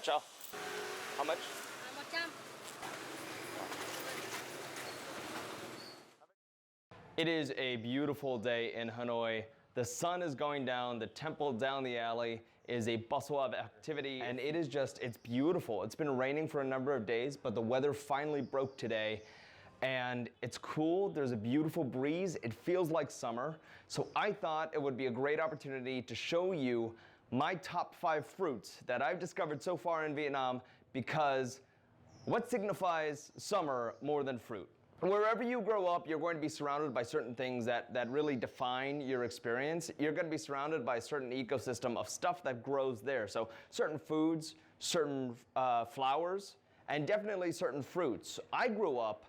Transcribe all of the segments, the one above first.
Ciao. How much? 100. It is a beautiful day in Hanoi. The sun is going down, the temple down the alley is a bustle of activity, and it's beautiful. It's been raining for a number of days, but the weather finally broke today, and it's cool. There's a beautiful breeze. It feels like summer. So I thought it would be a great opportunity to show you my top 5 fruits that I've discovered so far in Vietnam, because what signifies summer more than fruit? Wherever you grow up, you're going to be surrounded by certain things that really define your experience. You're going to be surrounded by a certain ecosystem of stuff that grows there. So certain foods, certain flowers, and definitely certain fruits. I grew up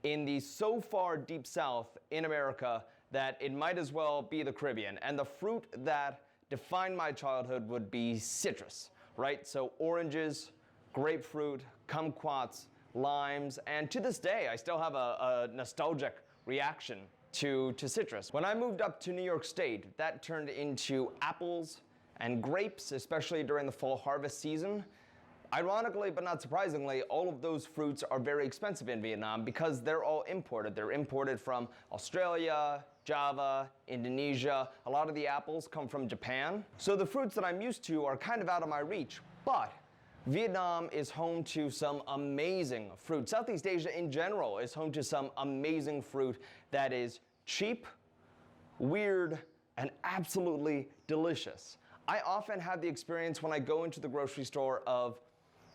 in the so far deep south in America that it might as well be the Caribbean. And the fruit that defined my childhood would be citrus, right? So oranges, grapefruit, kumquats, limes, and to this day, I still have a nostalgic reaction to citrus. When I moved up to New York State, that turned into apples and grapes, especially during the fall harvest season. Ironically, but not surprisingly, all of those fruits are very expensive in Vietnam because they're all imported. They're imported from Australia, Java, Indonesia. A lot of the apples come from Japan. So the fruits that I'm used to are kind of out of my reach, but Vietnam is home to some amazing fruit. Southeast Asia in general is home to some amazing fruit that is cheap, weird, and absolutely delicious. I often have the experience when I go into the grocery store of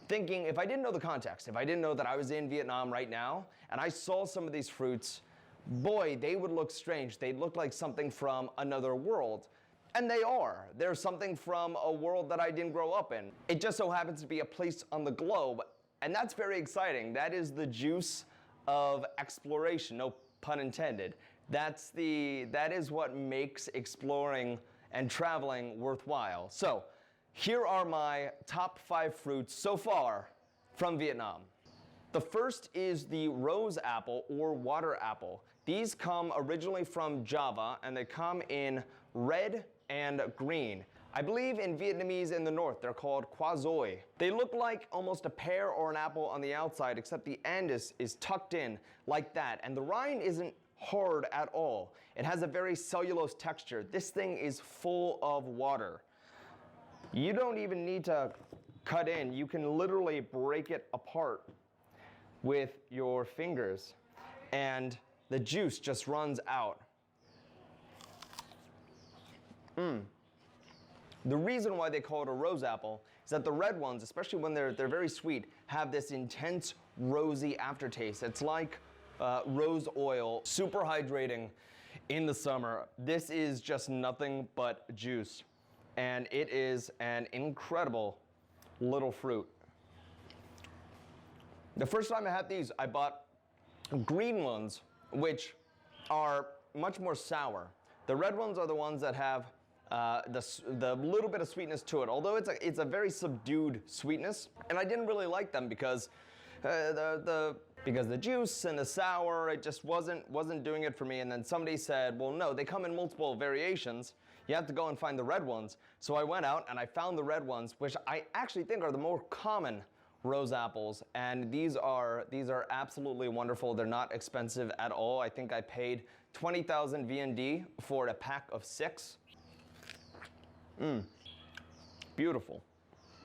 thinking, if I didn't know the context, if I didn't know that I was in Vietnam right now, and I saw some of these fruits, boy, they would look strange. They'd look like something from another world. And they are. They're something from a world that I didn't grow up in. It just so happens to be a place on the globe, and that's very exciting. That is the juice of exploration, no pun intended. That is what makes exploring and traveling worthwhile. So, here are my top 5 fruits so far from Vietnam. The first is the rose apple or water apple. These come originally from Java, and they come in red and green. I believe in Vietnamese in the north, they're called qua doi. They look like almost a pear or an apple on the outside, except the end is tucked in like that. And the rind isn't hard at all. It has a very cellulose texture. This thing is full of water. You don't even need to cut in. You can literally break it apart with your fingers, and the juice just runs out. The reason why they call it a rose apple is that the red ones, especially when they're very sweet, have this intense rosy aftertaste. It's like rose oil, super hydrating in the summer. This is just nothing but juice, and it is an incredible little fruit. The first time I had these, I bought green ones, which are much more sour. The red ones are the ones that have the little bit of sweetness to it, although it's a very subdued sweetness, and I didn't really like them because the juice and the sour, it just wasn't doing it for me. And then somebody said, well, no, they come in multiple variations. You have to go and find the red ones. So I went out and I found the red ones, which I actually think are the more common rose apples, and these are absolutely wonderful. They're not expensive at all. I think I paid 20,000 VND for a pack of 6. Beautiful.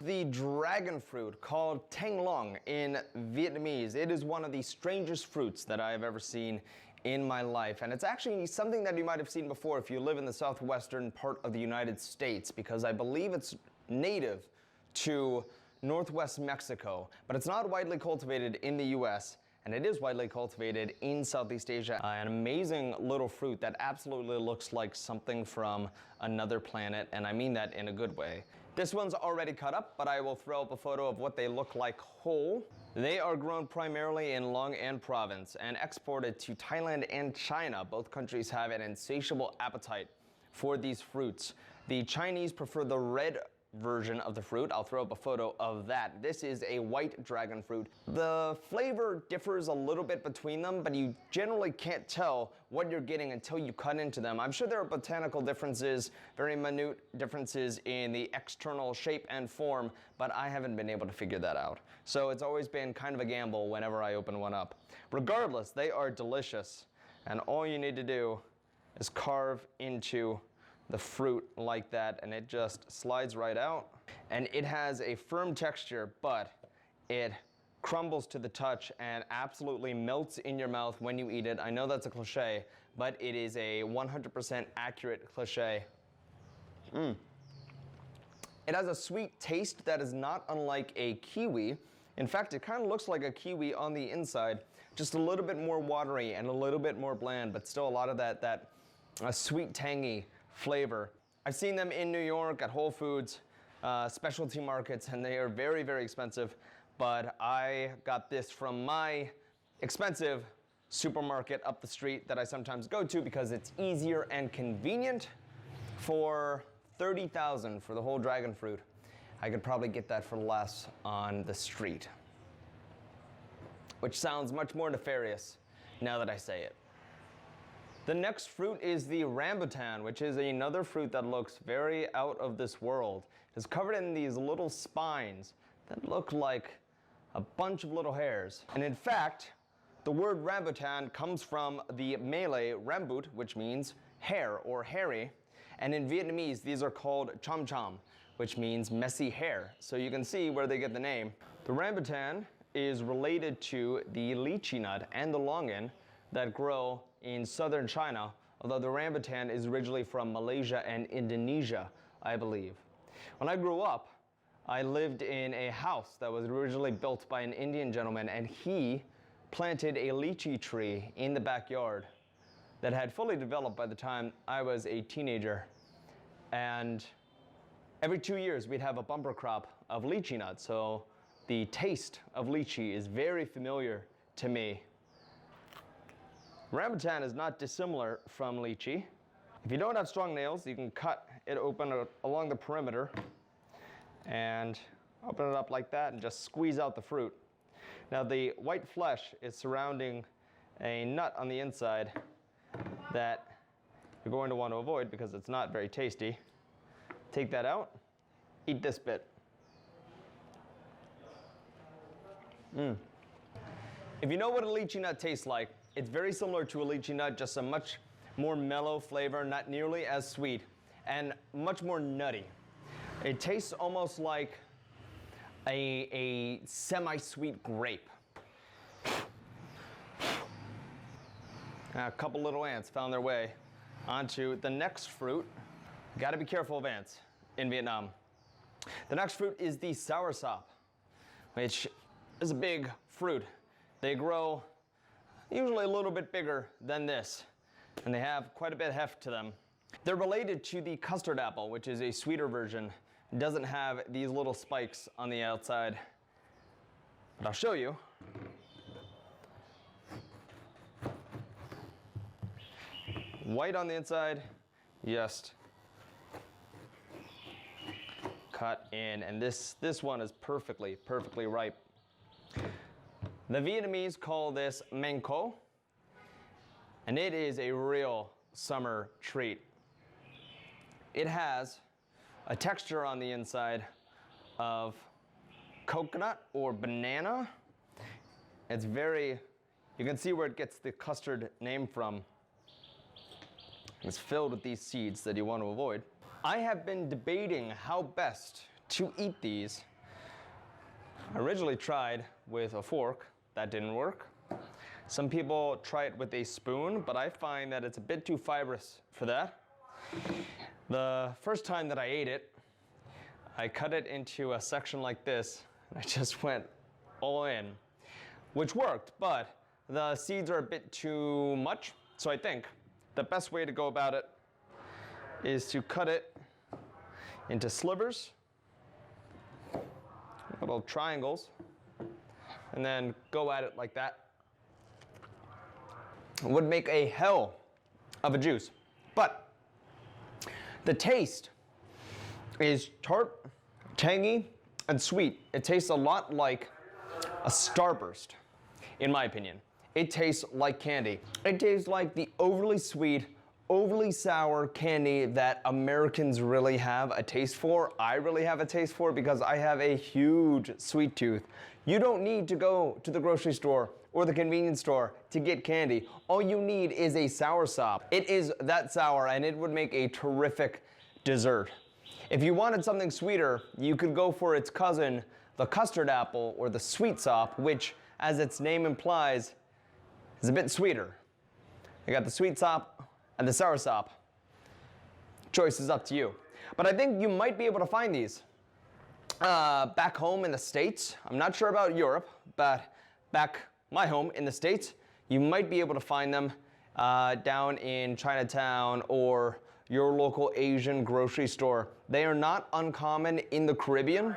The dragon fruit, called Thanh Long in Vietnamese. It is one of the strangest fruits that I have ever seen in my life, and it's actually something that you might have seen before if you live in the southwestern part of the United States, because I believe it's native to northwest Mexico, but it's not widely cultivated in the US, and it is widely cultivated in Southeast Asia. An amazing little fruit that absolutely looks like something from another planet, and I mean that in a good way. This one's already cut up, but I will throw up a photo of what they look like whole. They are grown primarily in Long An province and exported to Thailand and China. Both countries have an insatiable appetite for these fruits. The Chinese prefer the red version of the fruit. I'll throw up a photo of that. This is a white dragon fruit. The flavor differs a little bit between them, but you generally can't tell what you're getting until you cut into them. I'm sure there are botanical differences, very minute differences in the external shape and form, but I haven't been able to figure that out. So it's always been kind of a gamble whenever I open one up. Regardless, they are delicious, and all you need to do is carve into the fruit like that, and it just slides right out. And it has a firm texture, but it crumbles to the touch and absolutely melts in your mouth when you eat it. I know that's a cliche, but it is a 100% accurate cliche. It has a sweet taste that is not unlike a kiwi. In fact, it kind of looks like a kiwi on the inside, just a little bit more watery and a little bit more bland, but still a lot of that sweet, tangy flavor. I've seen them in New York at Whole Foods, specialty markets, and they are very, very expensive. But I got this from my expensive supermarket up the street that I sometimes go to because it's easier and convenient. For $30,000 for the whole dragon fruit. I could probably get that for less on the street, which sounds much more nefarious now that I say it. The next fruit is the rambutan, which is another fruit that looks very out of this world. It's covered in these little spines that look like a bunch of little hairs. And in fact, the word rambutan comes from the Malay rambut, which means hair or hairy. And in Vietnamese, these are called chom chom, which means messy hair. So you can see where they get the name. The rambutan is related to the lychee nut and the longan that grow in southern China, although the rambutan is originally from Malaysia and Indonesia, I believe. When I grew up, I lived in a house that was originally built by an Indian gentleman, and he planted a lychee tree in the backyard that had fully developed by the time I was a teenager. And every 2 years, we'd have a bumper crop of lychee nuts. So the taste of lychee is very familiar to me. Rambutan is not dissimilar from lychee. If you don't have strong nails, you can cut it open along the perimeter and open it up like that and just squeeze out the fruit. Now the white flesh is surrounding a nut on the inside that you're going to want to avoid because it's not very tasty. Take that out, eat this bit. If you know what a lychee nut tastes like, it's very similar to a lychee nut, just a much more mellow flavor, not nearly as sweet, and much more nutty. It tastes almost like a semi-sweet grape. A couple little ants found their way onto the next fruit. Gotta be careful of ants in Vietnam. The next fruit is the soursop, which is a big fruit. They grow usually a little bit bigger than this, and they have quite a bit of heft to them. They're related to the custard apple, which is a sweeter version. It doesn't have these little spikes on the outside, but I'll show you. White on the inside, just cut in, and this one is perfectly ripe. The Vietnamese call this mang co, and it is a real summer treat. It has a texture on the inside of coconut or banana. It's very, you can see where it gets the custard name from. It's filled with these seeds that you want to avoid. I have been debating how best to eat these. I originally tried with a fork. That didn't work. Some people try it with a spoon, but I find that it's a bit too fibrous for that. The first time that I ate it, I cut it into a section like this, and I just went all in, which worked, but the seeds are a bit too much, so I think the best way to go about it is to cut it into slivers, little triangles, and then go at it like that. It would make a hell of a juice, but the taste is tart tangy and sweet. It tastes a lot like a Starburst, in my opinion. It tastes like candy. It tastes like the overly sweet, overly sour candy that Americans really have a taste for. I really have a taste for because I have a huge sweet tooth. You don't need to go to the grocery store or the convenience store to get candy. All you need is a soursop. It is that sour and it would make a terrific dessert. If you wanted something sweeter, you could go for its cousin, the custard apple or the sweet sop, which, as its name implies, is a bit sweeter. You got the sweet sop and the sour sop. Choice is up to you. But I think you might be able to find these back home in the States. I'm not sure about Europe, but back my home in the States, you might be able to find them down in Chinatown or your local Asian grocery store. They are not uncommon in the Caribbean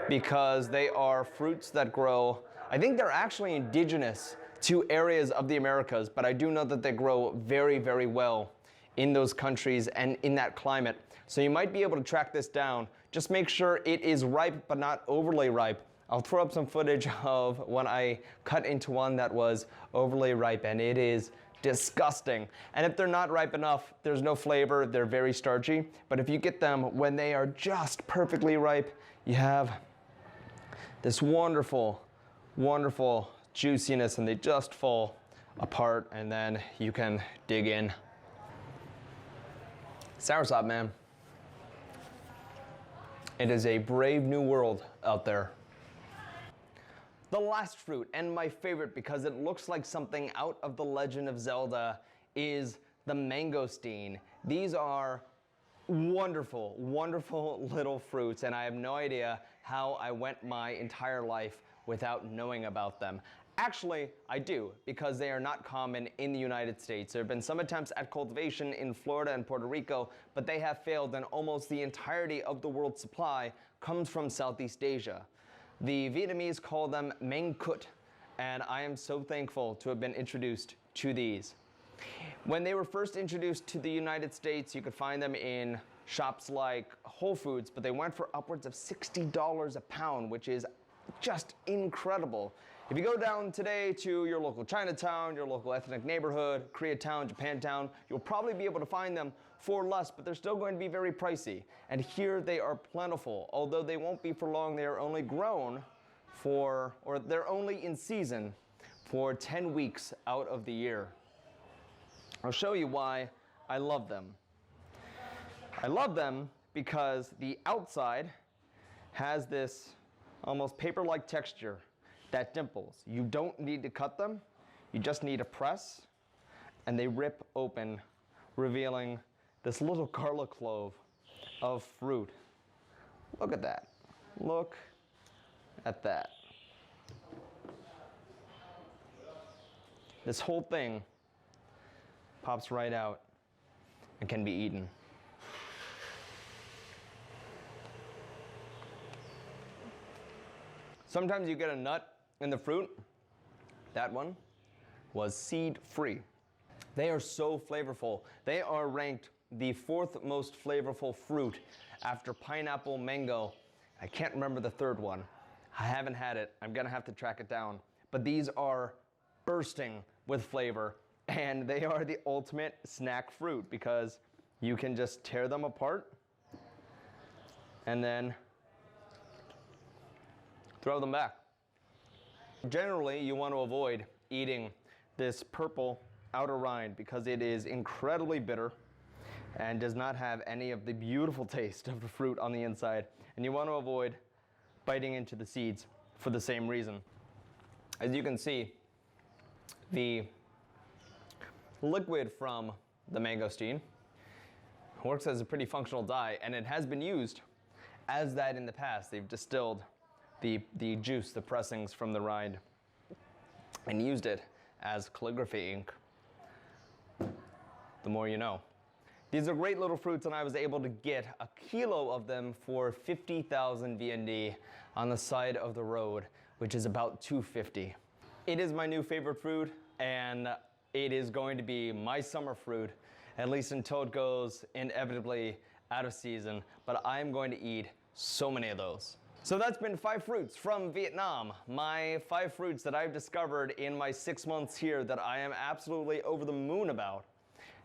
because they are fruits that grow, I think they're actually indigenous to areas of the Americas, but I do know that they grow very, very well in those countries and in that climate. So you might be able to track this down. Just make sure it is ripe, but not overly ripe. I'll throw up some footage of when I cut into one that was overly ripe, and it is disgusting. And if they're not ripe enough, there's no flavor, they're very starchy. But if you get them when they are just perfectly ripe, you have this wonderful, wonderful juiciness, and they just fall apart, and then you can dig in. Soursop, man. It is a brave new world out there. The last fruit, and my favorite because it looks like something out of The Legend of Zelda, is the mangosteen. These are wonderful, wonderful little fruits, and I have no idea how I went my entire life without knowing about them. Actually, I do, because they are not common in the United States. There have been some attempts at cultivation in Florida and Puerto Rico, but they have failed, and almost the entirety of the world's supply comes from Southeast Asia. The Vietnamese call them mangkut, and I am so thankful to have been introduced to these. When they were first introduced to the United States, you could find them in shops like Whole Foods, but they went for upwards of $60 a pound, which is just incredible. If you go down today to your local Chinatown, your local ethnic neighborhood, Koreatown, Japantown, you'll probably be able to find them for less, but they're still going to be very pricey. And here they are plentiful. Although they won't be for long, they are only grown for, or they're only in season for 10 weeks out of the year. I'll show you why I love them. I love them because the outside has this almost paper-like texture that dimples. You don't need to cut them, you just need to press, and they rip open, revealing this little garlic clove of fruit. Look at that. Look at that. This whole thing pops right out and can be eaten. Sometimes you get a nut in the fruit. That one was seed-free. They are so flavorful. They are ranked the 4th most flavorful fruit after pineapple, mango. I can't remember the 3rd one. I haven't had it. I'm gonna have to track it down. But these are bursting with flavor, and they are the ultimate snack fruit because you can just tear them apart and then throw them back. Generally, you want to avoid eating this purple outer rind because it is incredibly bitter and does not have any of the beautiful taste of the fruit on the inside. And you want to avoid biting into the seeds for the same reason. As you can see, the liquid from the mangosteen works as a pretty functional dye, and it has been used as that in the past. They've distilled the juice, the pressings from the rind, and used it as calligraphy ink. The more you know. These are great little fruits, and I was able to get a kilo of them for 50,000 VND on the side of the road, which is about $2.50. It is my new favorite fruit, and it is going to be my summer fruit, at least until it goes inevitably out of season. But I'm going to eat So many of those. So that's been 5 fruits from Vietnam. My 5 fruits that I've discovered in my 6 months here that I am absolutely over the moon about.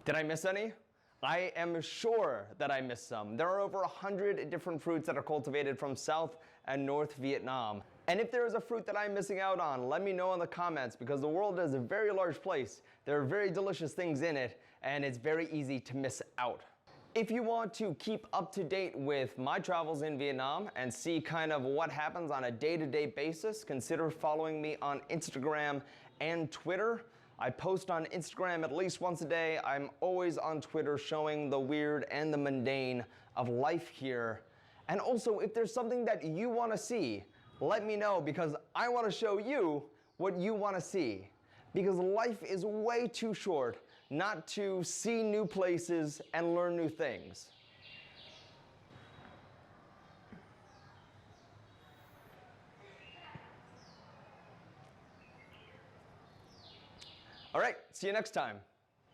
Did I miss any? I am sure that I missed some. There are over 100 different fruits that are cultivated from South and North Vietnam. And if there is a fruit that I'm missing out on, let me know in the comments, because the world is a very large place. There are very delicious things in it, and it's very easy to miss out. If you want to keep up to date with my travels in Vietnam and see kind of what happens on a day-to-day basis, consider following me on Instagram and Twitter. I post on Instagram at least once a day. I'm always on Twitter showing the weird and the mundane of life here. And also, if there's something that you want to see, let me know, because I want to show you what you want to see. Because life is way too short not to see new places and learn new things. All right, see you next time.